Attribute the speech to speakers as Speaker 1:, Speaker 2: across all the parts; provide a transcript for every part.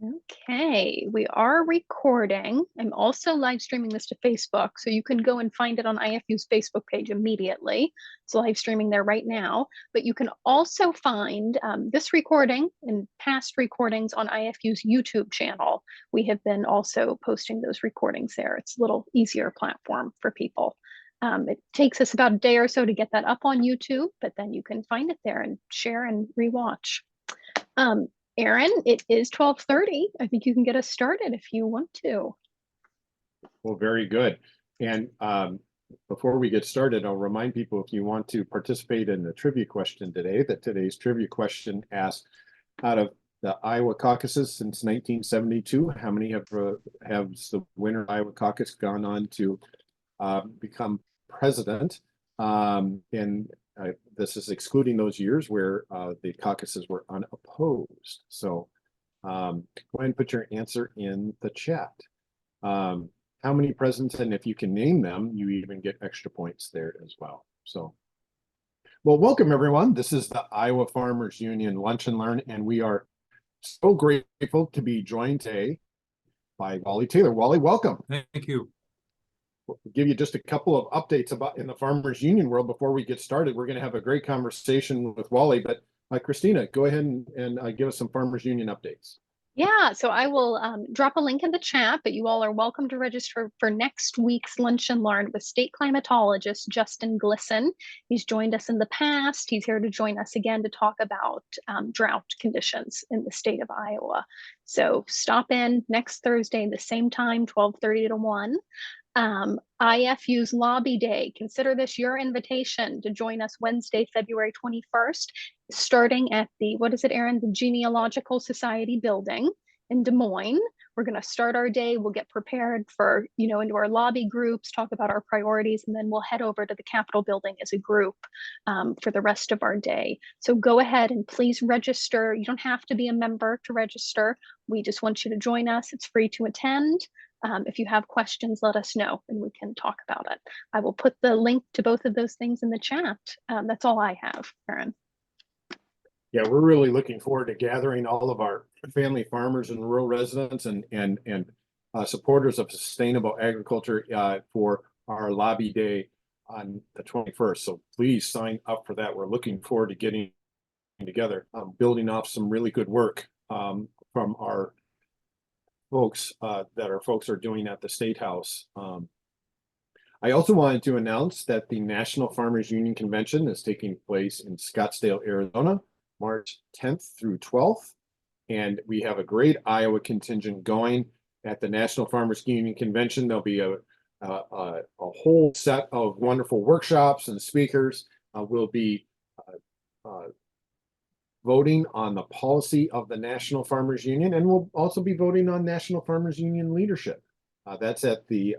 Speaker 1: Okay, we are recording. I'm also live streaming this to Facebook, so you can go and find it on IFU's Facebook page immediately. It's live streaming there right now, but you can also find this recording and past recordings on IFU's YouTube channel. We have been also posting those recordings there. It's a little easier platform for people. It takes us about a day or so to get that up on YouTube, but then you can find it there and share and rewatch. Um, Aaron, it is 12:30. I think you can get us started if you want to.
Speaker 2: Well, very good. And before we get started, I'll remind people, if you want to participate in the trivia question today, that today's trivia question asks, out of the Iowa caucuses since 1972, how many have the winner of Iowa caucus gone on to become president? This is excluding those years where the caucuses were unopposed. So go ahead and put your answer in the chat. How many presidents, and if you can name them, you even get extra points there as well. So, well, welcome everyone. This is the Iowa Farmers Union Lunch and Learn, and we are so grateful to be joined today by Wally Taylor. Wally, welcome.
Speaker 3: Thank you.
Speaker 2: We'll give you just a couple of updates about in the Farmers Union world before we get started. We're going to have a great conversation with Wally, but Christina, go ahead and give us some Farmers Union updates.
Speaker 1: Yeah, so I will drop a link in the chat, but you all are welcome to register for next week's Lunch and Learn with state climatologist Justin Glisson. He's joined us in the past. He's here to join us again to talk about drought conditions in the state of Iowa. So stop in next Thursday, the same time, 12:30 to 1. IFU's Lobby Day. Consider this your invitation to join us Wednesday, February 21st, starting at the, what is it, Aaron? The Genealogical Society building in Des Moines. We're going to start our day. We'll get prepared for, into our lobby groups, talk about our priorities, and then we'll head over to the Capitol building as a group for the rest of our day. So go ahead and please register. You don't have to be a member to register. We just want you to join us. It's free to attend. If you have questions, let us know and we can talk about it. I will put the link to both of those things in the chat. That's all I have, Aaron.
Speaker 2: Yeah, we're really looking forward to gathering all of our family farmers and rural residents and supporters of sustainable agriculture for our lobby day on the 21st. So please sign up for that. We're looking forward to getting together, building off some really good work from our folks that our folks are doing at the State House. I also wanted to announce that the National Farmers Union Convention is taking place in Scottsdale, Arizona, March 10th through 12th. And we have a great Iowa contingent going at the National Farmers Union Convention. There'll be a whole set of wonderful workshops and speakers. We'll be voting on the policy of the National Farmers Union, and we'll also be voting on National Farmers Union leadership. That's at the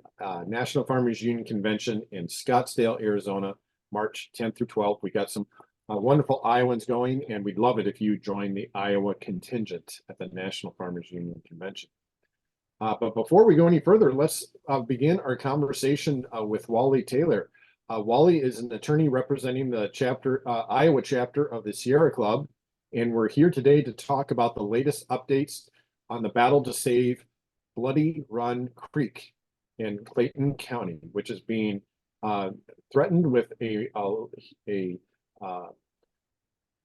Speaker 2: National Farmers Union Convention in Scottsdale, Arizona, March 10th through 12th. We got some wonderful Iowans going, and we'd love it if you join the Iowa contingent at the National Farmers Union Convention. But before we go any further, let's begin our conversation with Wally Taylor. Wally is an attorney representing the Iowa chapter of the Sierre Club. And we're here today to talk about the latest updates on the battle to save Bloody Run Creek in Clayton County, which is being threatened with a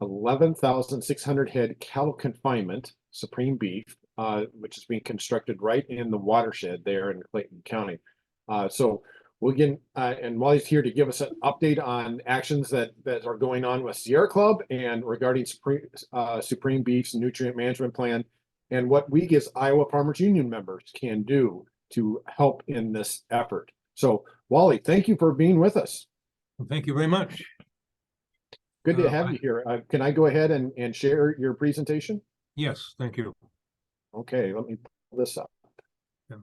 Speaker 2: 11,600 head cattle confinement, supreme beef, which is being constructed right in the watershed there in Clayton County. So we'll get, and Wally's here to give us an update on actions that are going on with Sierre Club and regarding Supreme Beef's nutrient management plan and what we as Iowa Farmers Union members can do to help in this effort. So Wally, thank you for being with us.
Speaker 3: Well, thank you very much.
Speaker 2: Good to have you here. Can I go ahead and share your presentation?
Speaker 3: Yes, thank you.
Speaker 2: Okay, let me pull this up.
Speaker 3: Yeah.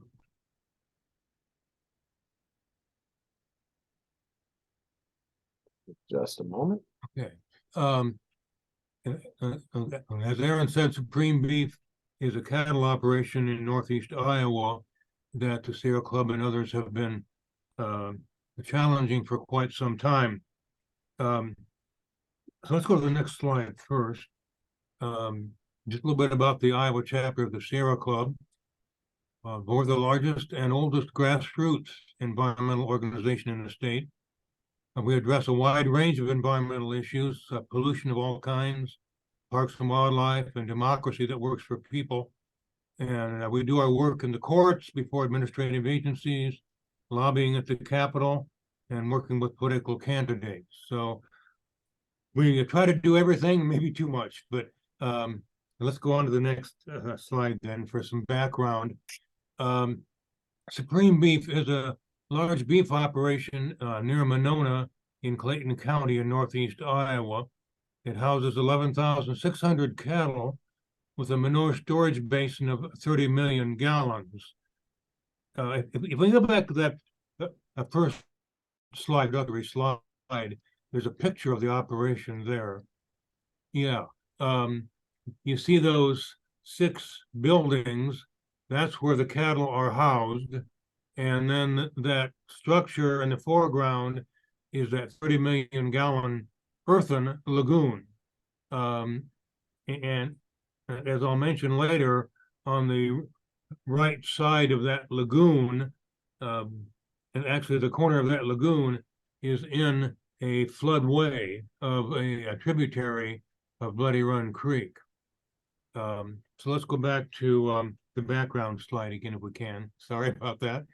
Speaker 2: Just a moment.
Speaker 3: Okay. As Aaron said, Supreme Beef is a cattle operation in northeast Iowa that the Sierre Club and others have been challenging for quite some time. So let's go to the next slide first. Just a little bit about the Iowa chapter of the Sierre Club. We're the largest and oldest grassroots environmental organization in the state. We address a wide range of environmental issues, pollution of all kinds, parks and wildlife, and democracy that works for people. And we do our work in the courts, before administrative agencies, lobbying at the Capitol, and working with political candidates. So we try to do everything, maybe too much, but let's go on to the next slide then for some background. Supreme Beef is a large beef operation near Monona in Clayton County in northeast Iowa. It houses 11,600 cattle with a manure storage basin of 30 million gallons. If we go back to that first slide, there's a picture of the operation there. Yeah. You see those 6 buildings, that's where the cattle are housed. And then that structure in the foreground is that 30 million gallon earthen lagoon. And as I'll mention later, on the right side of that lagoon, and actually the corner of that lagoon is in a floodway of a tributary of Bloody Run Creek. So let's go back to the background slide again if we can. Sorry about that.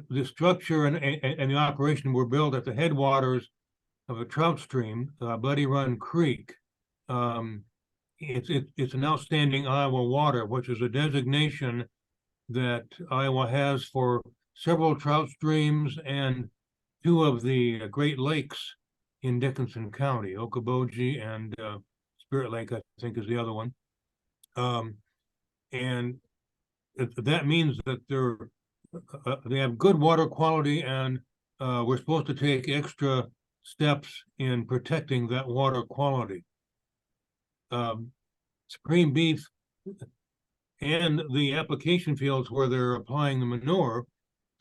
Speaker 3: The structure and the operation were built at the headwaters of a trout stream, Bloody Run Creek. It's an outstanding Iowa water, which is a designation that Iowa has for several trout streams and 2 of the Great Lakes in Dickinson County, Okoboji and Spirit Lake, I think, is the other one. And that means that they have good water quality, and we're supposed to take extra steps in protecting that water quality. Supreme Beef and the application fields where they're applying the manure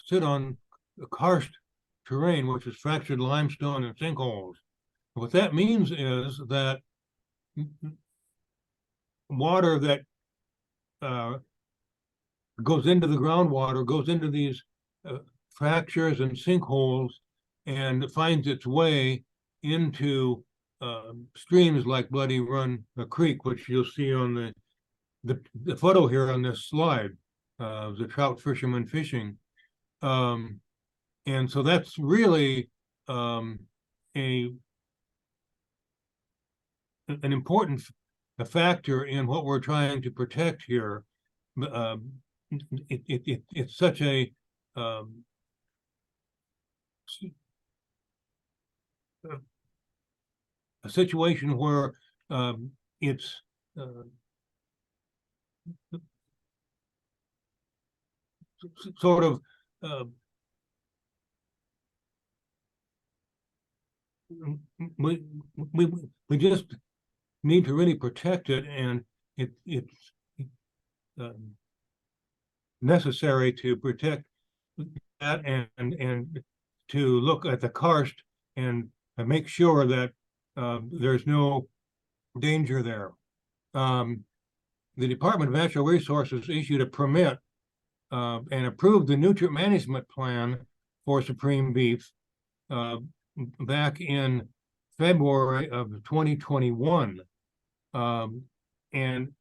Speaker 3: sit on karst terrain, which is fractured limestone and sinkholes. What that means is that water that goes into the groundwater, goes into these fractures and sinkholes, and finds its way into streams like Bloody Run Creek, which you'll see on the photo here on this slide, the trout fishermen fishing. And so that's really an important factor in what we're trying to protect here. It's such a situation where it's sort of we just need to really protect it, and it's necessary to protect that and to look at the karst and make sure that there's no danger there. The Department of Natural Resources issued a permit and approved the nutrient management plan for Supreme Beef back in February of 2021. And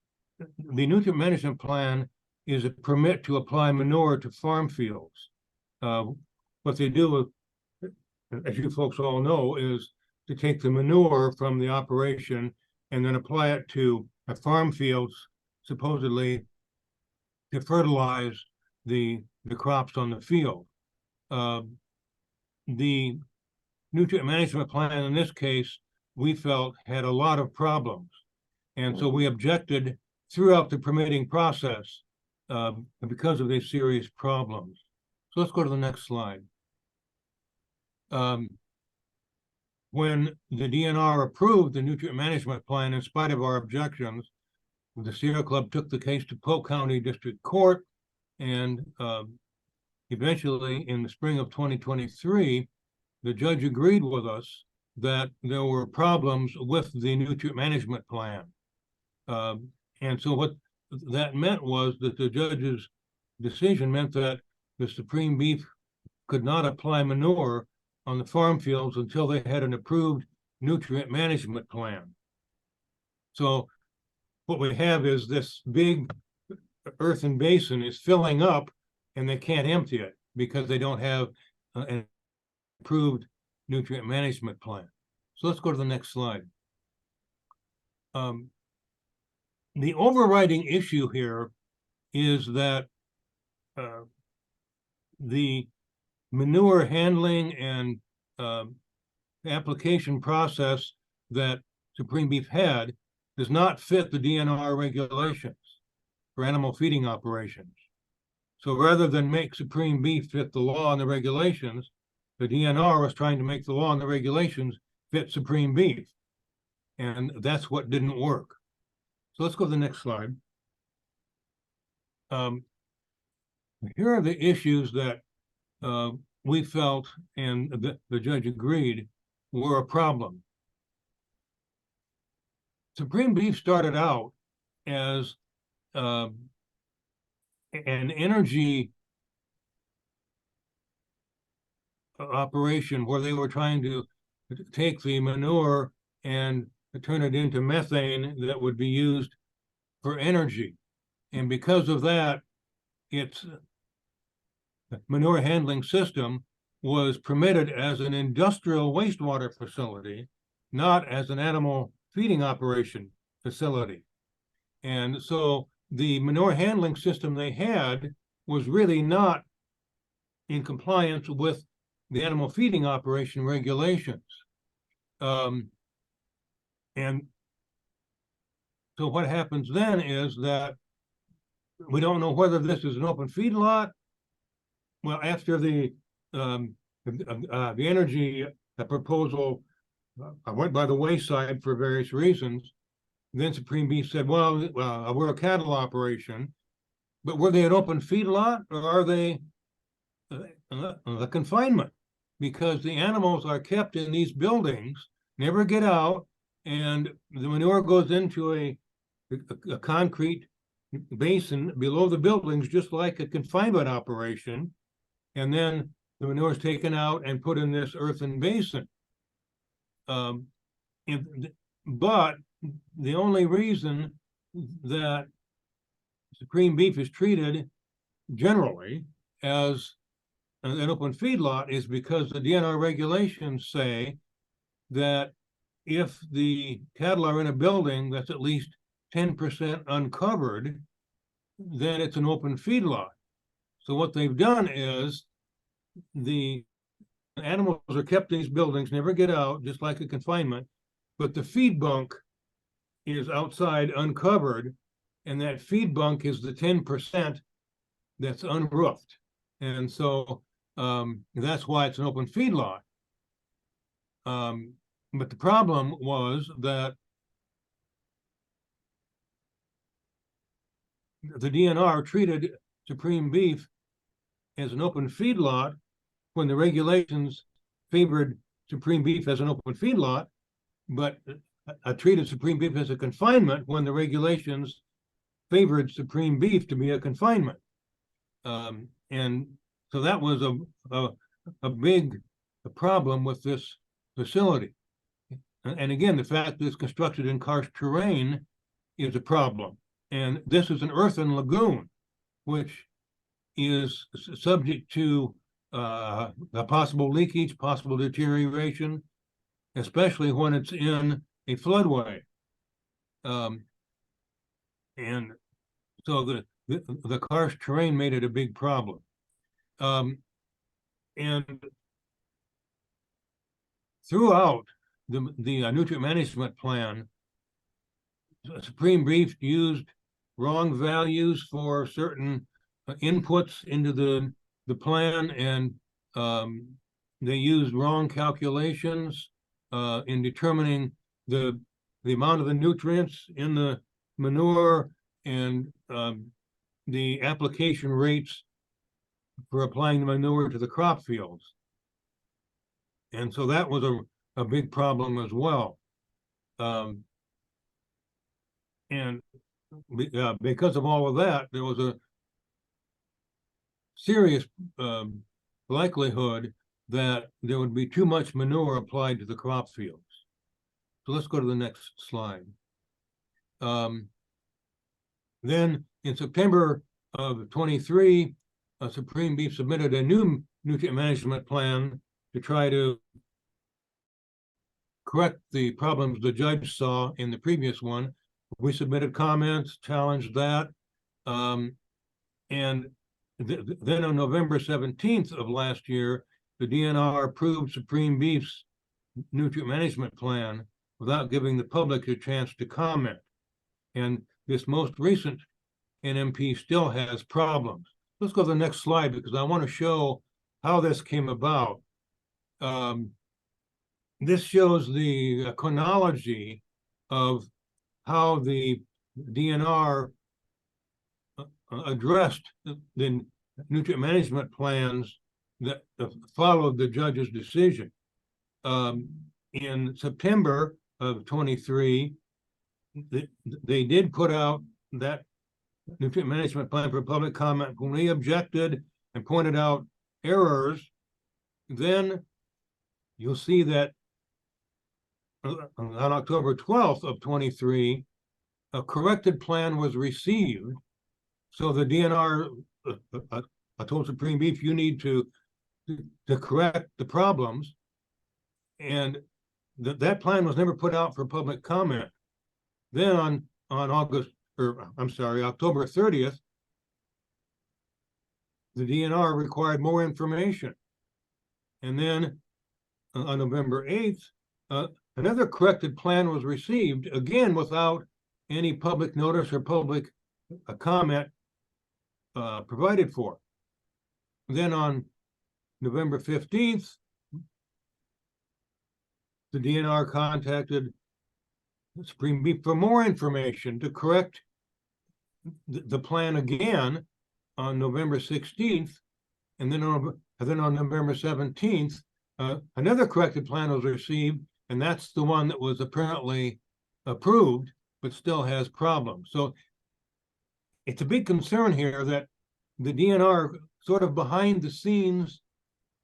Speaker 3: the nutrient management plan is a permit to apply manure to farm fields. What they do, as you folks all know, is to take the manure from the operation and then apply it to farm fields, supposedly to fertilize the crops on the field. The nutrient management plan in this case, we felt, had a lot of problems. And so we objected throughout the permitting process because of these serious problems. So let's go to the next slide. When the DNR approved the nutrient management plan, in spite of our objections, the Sierre Club took the case to Polk County District Court, and eventually in the spring of 2023, the judge agreed with us that there were problems with the nutrient management plan. And so what that meant was that the judge's decision meant that the Supreme Beef could not apply manure on the farm fields until they had an approved nutrient management plan. So what we have is this big earthen basin is filling up and they can't empty it because they don't have an approved nutrient management plan. So let's go to the next slide. The overriding issue here is that the manure handling and application process that Supreme Beef had does not fit the DNR regulations for animal feeding operations. So rather than make Supreme Beef fit the law and the regulations, the DNR was trying to make the law and the regulations fit Supreme Beef. And that's what didn't work. So let's go to the next slide. Here are the issues that we felt, and the judge agreed, were a problem. Supreme Beef started out as an energy operation where they were trying to take the manure and turn it into methane that would be used for energy. And because of that, its manure handling system was permitted as an industrial wastewater facility, not as an animal feeding operation facility. And so the manure handling system they had was really not in compliance with the animal feeding operation regulations. And so what happens then is that we don't know whether this is an open feed lot. Well, after the energy proposal went by the wayside for various reasons, then Supreme Beef said, well, we're a cattle operation, but were they an open feed lot or are they a confinement? Because the animals are kept in these buildings, never get out, and the manure goes into a concrete basin below the buildings, just like a confinement operation. And then the manure is taken out and put in this earthen basin. But the only reason that Supreme Beef is treated generally as an open feed lot is because the DNR regulations say that if the cattle are in a building that's at least 10% uncovered, then it's an open feed lot. So what they've done is the animals are kept in these buildings, never get out, just like a confinement, but the feed bunk is outside uncovered, and that feed bunk is the 10% that's unroofed. And so that's why it's an open feed lot. But the problem was that the DNR treated Supreme Beef as an open feed lot when the regulations favored Supreme Beef as an open feed lot, but treated Supreme Beef as a confinement when the regulations favored Supreme Beef to be a confinement. And so that was a big problem with this facility. And again, the fact that it's constructed in karst terrain is a problem. And this is an earthen lagoon, which is subject to a possible leakage, possible deterioration, especially when it's in a floodway. And so the karst terrain made it a big problem. And throughout the nutrient management plan, Supreme Beef used wrong values for certain inputs into the plan, and they used wrong calculations in determining the amount of the nutrients in the manure and the application rates for applying the manure to the crop fields. And so that was a big problem as well. And because of all of that, there was a serious likelihood that there would be too much manure applied to the crop fields. So let's go to the next slide. Then in September of 23, Supreme Beef submitted a new nutrient management plan to try to correct the problems the judge saw in the previous one. We submitted comments, challenged that. And then on November 17th of last year, the DNR approved Supreme Beef's nutrient management plan without giving the public a chance to comment. And this most recent NMP still has problems. Let's go to the next slide because I want to show how this came about. This shows the chronology of how the DNR addressed the nutrient management plans that followed the judge's decision. In September of 23, they did put out that nutrient management plan for public comment. When we objected and pointed out errors, then you'll see that on October 12th of 23, a corrected plan was received. So the DNR I told Supreme Beef, you need to correct the problems. And that plan was never put out for public comment. Then on October 30th, the DNR required more information. And then on November 8th, another corrected plan was received, again without any public notice or public comment provided for. Then on November 15th, the DNR contacted Supreme Beef for more information to correct the plan again on November 16th. And then on November 17th, another corrected plan was received, and that's the one that was apparently approved, but still has problems. So it's a big concern here that the DNR sort of behind the scenes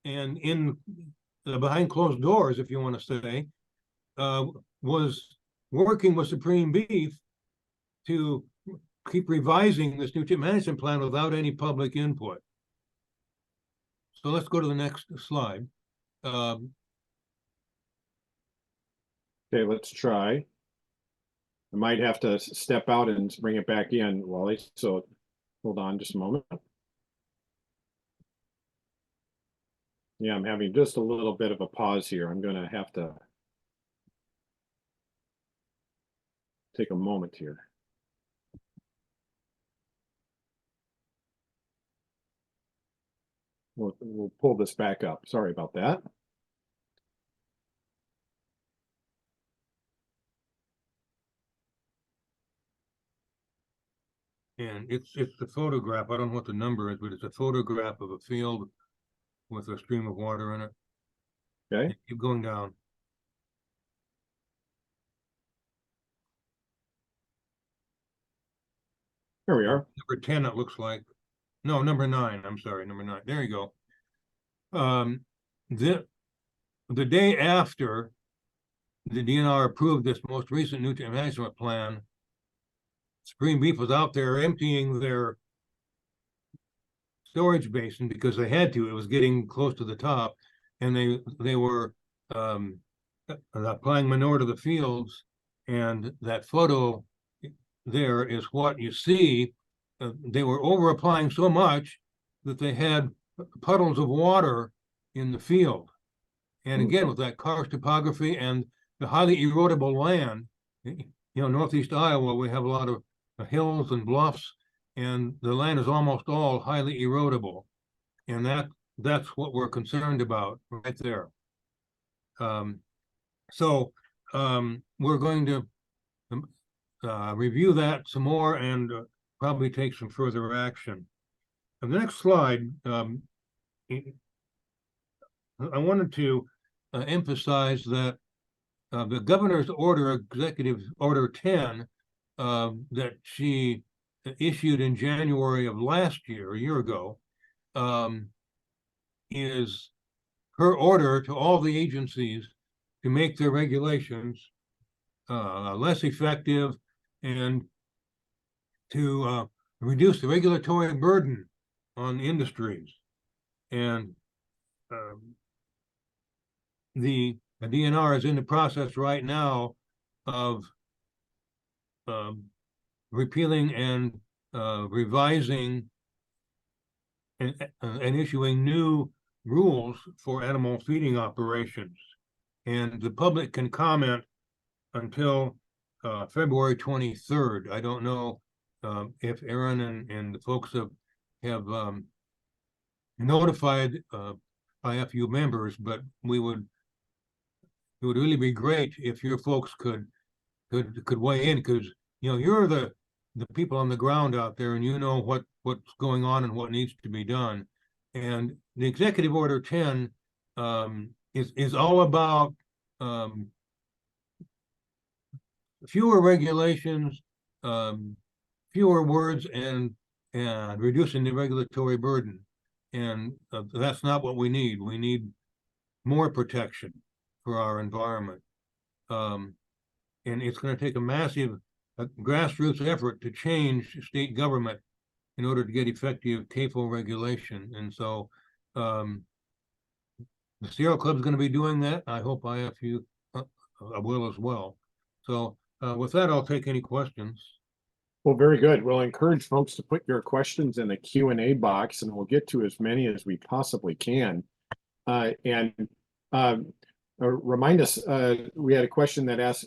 Speaker 3: and in behind closed doors, if you want to say, was working with Supreme Beef to keep revising this nutrient management plan without any public input. So let's go to the next slide.
Speaker 2: Okay, let's try. I might have to step out and bring it back in, Wally. So hold on just a moment. Yeah, I'm having just a little bit of a pause here. I'm going to have to take a moment here. We'll pull this back up. Sorry about that.
Speaker 3: And it's the photograph. I don't know what the number is, but it's a photograph of a field with a stream of water in it.
Speaker 2: Okay.
Speaker 3: Keep going down.
Speaker 2: Here we are.
Speaker 3: Number 10, it looks like. No, number 9. I'm sorry, number 9. There you go. The day after the DNR approved this most recent nutrient management plan, Supreme Beef was out there emptying their storage basin because they had to. It was getting close to the top, and they were applying manure to the fields. And that photo there is what you see. They were over applying so much that they had puddles of water in the field. And again, with that karst topography and the highly erodible land, northeast Iowa, we have a lot of hills and bluffs, and the land is almost all highly erodible. And that's what we're concerned about right there. So we're going to review that some more and probably take some further action. On the next slide, I wanted to emphasize that the governor's order, Executive Order 10, that she issued in January of last year, a year ago, is her order to all the agencies to make their regulations less effective and to reduce the regulatory burden on industries. And the DNR is in the process right now of repealing and revising and issuing new rules for animal feeding operations. And the public can comment until February 23rd. I don't know if Aaron and the folks have notified IFU members, but it would really be great if your folks could weigh in, because you're the people on the ground out there, and you know what's going on and what needs to be done. And the Executive Order 10 is all about fewer regulations, fewer words, and reducing the regulatory burden. And that's not what we need. We need more protection for our environment. And it's going to take a massive grassroots effort to change state government in order to get effective CAFO regulation. And so the Sierre Club is going to be doing that. I hope IFU will as well. So with that, I'll take any questions.
Speaker 2: Well, very good. We'll encourage folks to put your questions in the Q&A box, and we'll get to as many as we possibly can. Remind us, we had a question that asked,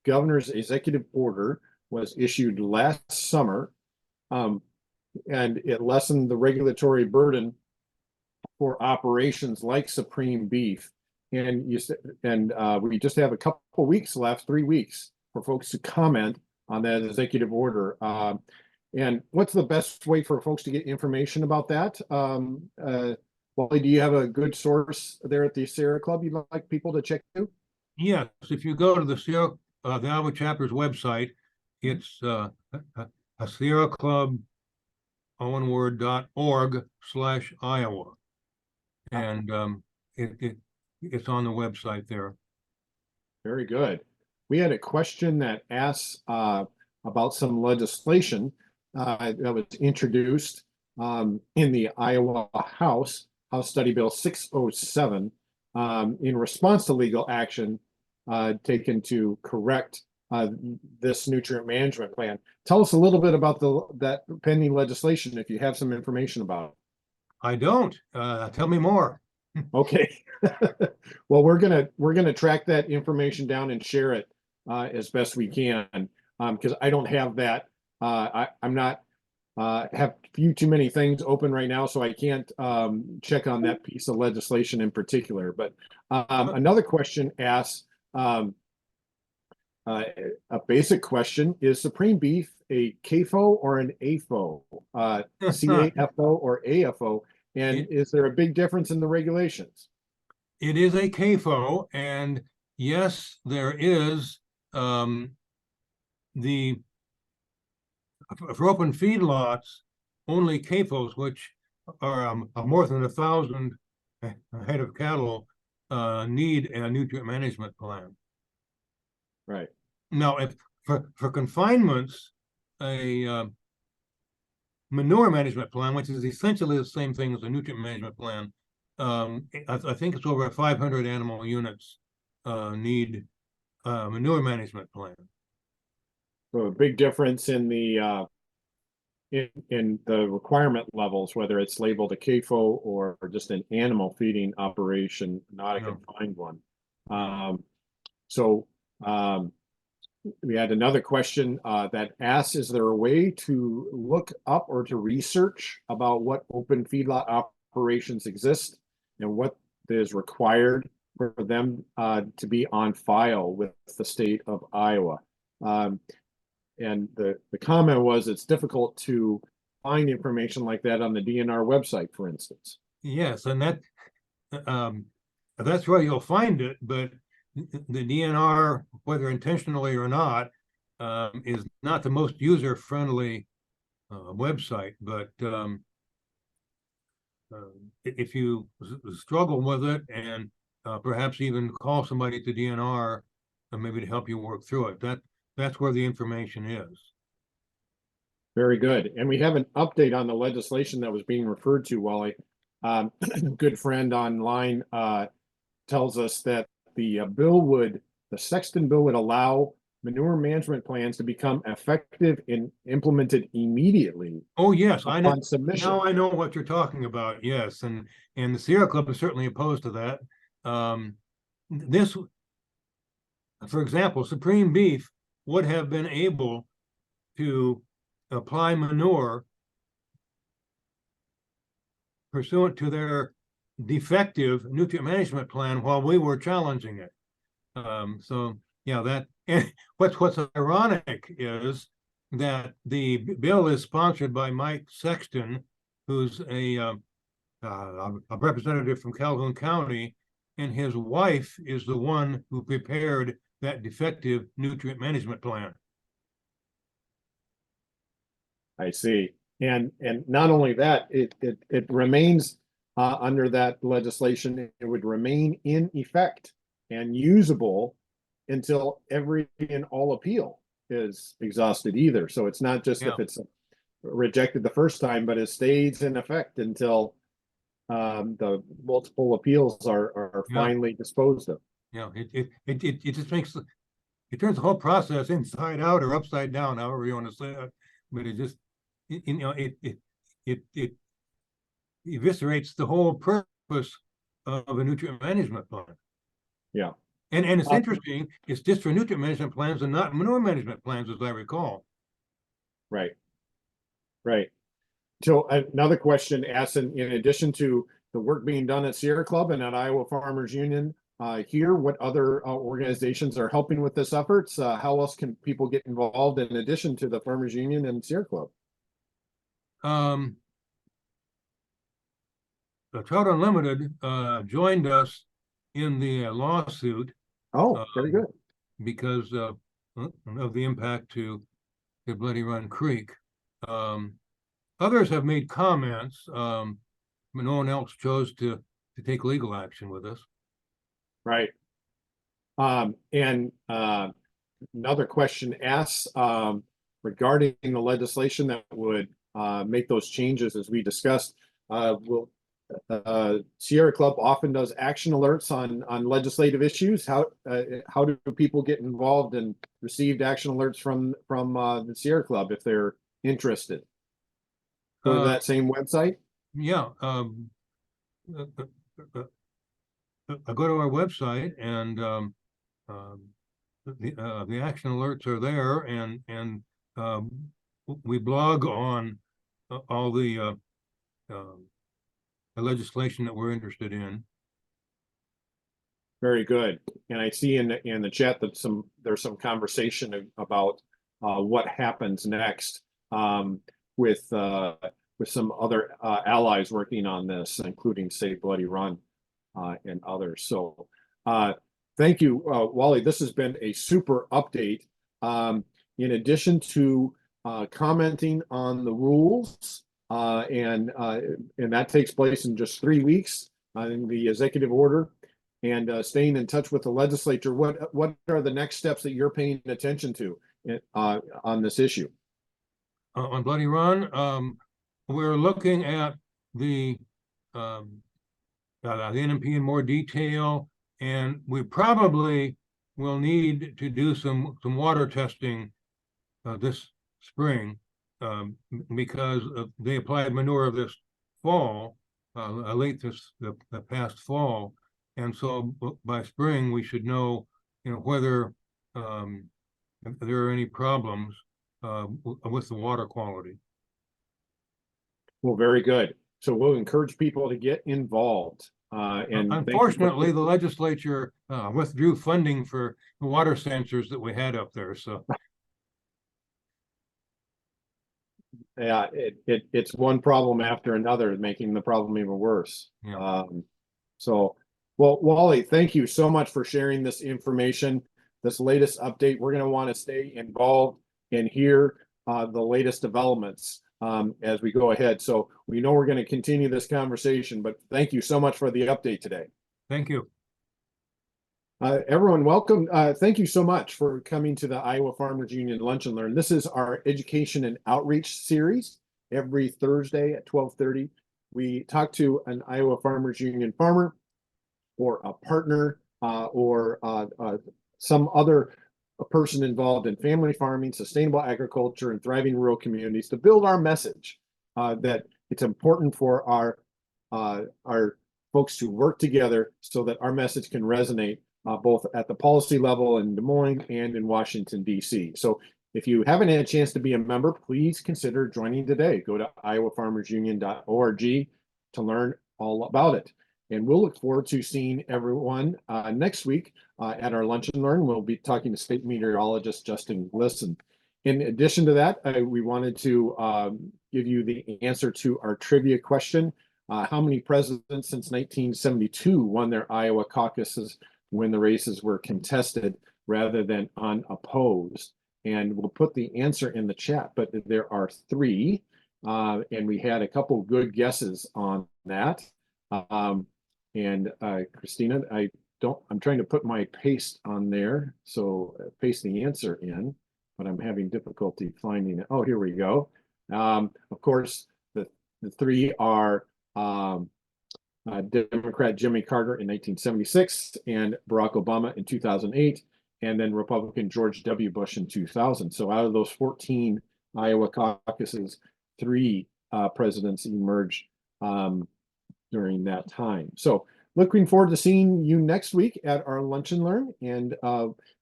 Speaker 2: Governor's executive order was issued last summer, and it lessened the regulatory burden for operations like Supreme Beef. And we just have a couple weeks left, 3 weeks, for folks to comment on that executive order. And what's the best way for folks to get information about that? Wally, do you have a good source there at the Sierre Club you'd like people to check to?
Speaker 3: Yes, if you go to the Iowa chapter's website, it's Sierre Club, one word, .org/Iowa. And it's on the website there. Very
Speaker 2: good. We had a question that asks about some legislation that was introduced in the Iowa House Study Bill 607 in response to legal action taken to correct this nutrient management plan. Tell us a little bit about that pending legislation if you have some information about it.
Speaker 3: I don't. Tell me more.
Speaker 2: Okay. Well, we're gonna track that information down and share it as best we can, because I don't have that. I'm not have too many things open right now, so I can't check on that piece of legislation in particular. But another question asks a basic question: is Supreme Beef a CAFO or an AFO? CAFO or AFO? And is there a big difference in the regulations?
Speaker 3: It is a CAFO, and yes, there is for open feedlots, only CAFOs, which are more than 1,000 head of cattle, need a nutrient management plan.
Speaker 2: Right.
Speaker 3: Now, if for confinements, a manure management plan, which is essentially the same thing as a nutrient management plan, I think it's over 500 animal units need manure management plan.
Speaker 2: So a big difference in the in the requirement levels, whether it's labeled a CAFO or just an animal feeding operation, not a confined one. We had another question that asks, is there a way to look up or to research about what open feedlot operations exist and what is required for them to be on file with the state of Iowa? And the comment was it's difficult to find information like that on the DNR website, for instance.
Speaker 3: Yes, and that's where you'll find it, but the DNR, whether intentionally or not, is not the most user-friendly website, but if you struggle with it and perhaps even call somebody at the DNR maybe to help you work through it, that's where the information is.
Speaker 2: Very good. And we have an update on the legislation that was being referred to, Wally. Good friend online tells us that the the Sexton bill would allow manure management plans to become effective and implemented immediately
Speaker 3: Oh, yes, I know.
Speaker 2: upon submission.
Speaker 3: Now I know what you're talking about. Yes, and the Sierre Club is certainly opposed to that. This, for example, Supreme Beef would have been able to apply manure pursuant to their defective nutrient management plan while we were challenging it. So yeah, that and what's ironic is that the bill is sponsored by Mike Sexton, who's a representative from Calhoun County, and his wife is the one who prepared that defective nutrient management plan.
Speaker 2: I see. And not only that, it remains under that legislation, it would remain in effect and usable until every and all appeal is exhausted either. So it's not just if it's rejected the first time, but it stays in effect until the multiple appeals are finally disposed of.
Speaker 3: Yeah, it just makes it turns the whole process inside out or upside down, however you want to say it. But it just it eviscerates the whole purpose of a nutrient management plan.
Speaker 2: Yeah.
Speaker 3: And it's interesting, it's just for nutrient management plans and not manure management plans, as I recall.
Speaker 2: Right. Right. So another question asked, in addition to the work being done at Sierre Club and at Iowa Farmers Union here, what other organizations are helping with this efforts? How else can people get involved in addition to the Farmers Union and Sierre Club?
Speaker 3: The Trout Unlimited joined us in the lawsuit.
Speaker 2: Oh, very good.
Speaker 3: Because of the impact to the Bloody Run Creek. Others have made comments, but no one else chose to take legal action with us.
Speaker 2: Right. And another question asks regarding the legislation that would make those changes as we discussed. Will Sierre Club often does action alerts on legislative issues. How do people get involved and received action alerts from the Sierre Club if they're interested? Go to that same website?
Speaker 3: Yeah. I go to our website and the action alerts are there, and we blog on all the legislation that we're interested in.
Speaker 2: Very good. And I see in the chat that there's some conversation about what happens next with some other allies working on this, including Save Bloody Run and others. So thank you, Wally. This has been a super update. In addition to commenting on the rules, and that takes place in just 3 weeks in the executive order, and staying in touch with the legislature. What are the next steps that you're paying attention to on this issue?
Speaker 3: On Bloody Run, we're looking at the NMP in more detail, and we probably will need to do some water testing this spring. Because they applied manure this fall, the past fall, and so by spring we should know, whether there are any problems with the water quality.
Speaker 2: Well, very good. So we'll encourage people to get involved. And
Speaker 3: unfortunately, the legislature withdrew funding for the water sensors that we had up there. So.
Speaker 2: Yeah, it's one problem after another, making the problem even worse.
Speaker 3: Yeah.
Speaker 2: So Well, Wally, thank you so much for sharing this information, this latest update. We're going to want to stay involved and hear the latest developments as we go ahead. So we know we're going to continue this conversation, but thank you so much for the update today.
Speaker 3: Thank you.
Speaker 2: Everyone, welcome. Thank you so much for coming to the Iowa Farmers Union Lunch and Learn. This is our education and outreach series. Every Thursday at 12:30, we talk to an Iowa Farmers Union farmer or a partner or some other person involved in family farming, sustainable agriculture, and thriving rural communities to build our message that it's important for our folks to work together so that our message can resonate both at the policy level in Des Moines and in Washington, D.C. So if you haven't had a chance to be a member, please consider joining today. Go to iowafarmersunion.org to learn all about it. And we'll look forward to seeing everyone next week at our Lunch and Learn. We'll be talking to State Meteorologist Justin Glisson. In addition to that, we wanted to give you the answer to our trivia question. How many presidents since 1972 won their Iowa caucuses when the races were contested rather than unopposed? And we'll put the answer in the chat, but there are 3. And we had a couple good guesses on that. Christina, I'm trying to put my paste on there. So paste the answer in, but I'm having difficulty finding it. Oh, here we go. Of course, the 3 are Democrat Jimmy Carter in 1976 and Barack Obama in 2008, and then Republican George W. Bush in 2000. So out of those 14 Iowa caucuses, 3 presidents emerged during that time. So looking forward to seeing you next week at our Lunch and Learn. And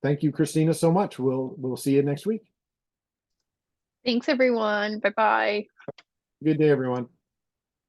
Speaker 2: thank you, Christina, so much. We'll see you next week.
Speaker 1: Thanks, everyone. Bye-bye.
Speaker 2: Good day, everyone.